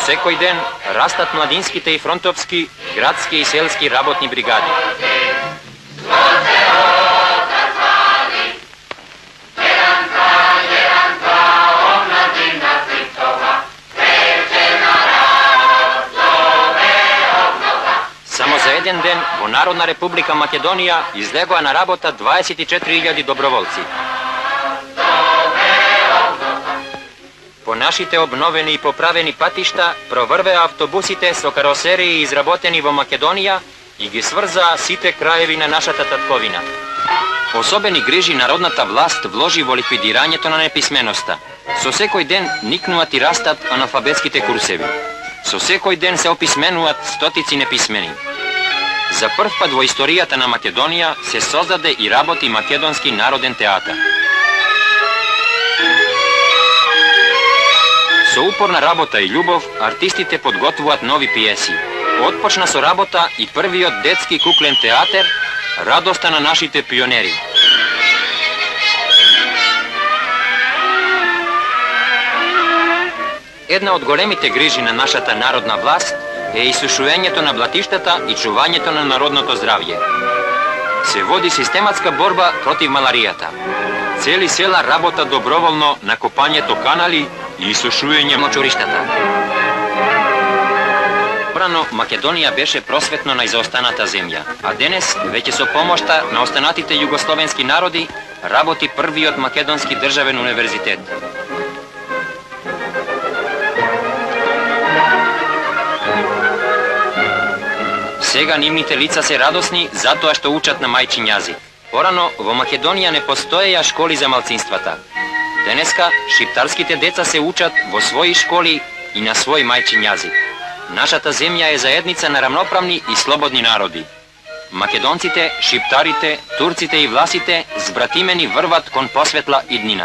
секој ден растат младинските и фронтовски, градски и селски работни бригади. Само за еден ден во Народна република Македонија излегоа на работа 24.000 доброволци. По нашите обновени и поправени патишта проврвеа автобусите со каросерии изработени во Македонија и ги сврзаа сите краеви на нашата татковина. Особени грижи народната власт вложи во ликвидирањето на неписменоста. Со секој ден никнуваат и растат аналфабетските курсеви. Со секој ден се описменуваат стотици неписмени. За прв пат во историјата на Македонија се создаде и работи Македонски народен театар. Со упорна работа и љубов, артистите подготвуваат нови пиеси. Отпочна со работа и првиот детски куклен театар, радоста на нашите пионери. Една од големите грижи на нашата народна власт е исушувањето на блатиштата и чувањето на народното здравје. Се води систематска борба против маларијата. Цели села работат доброволно на копањето канали и исушување мочуриштата. Порано Македонија беше просветно најзаостаната земја, а денес, веќе со помошта на останатите југословенски народи, работи првиот македонски државен универзитет. Сега нивните лица се радосни затоа што учат на мајчин јазик. Порано во Македонија не постоеја школи за малцинствата. Денеска шиптарските деца се учат во своји школи и на свој мајчин јазик. Нашата земја е заедница на рамноправни и слободни народи. Македонците, шиптарите, турците и власите збратимени врват кон посветла иднина.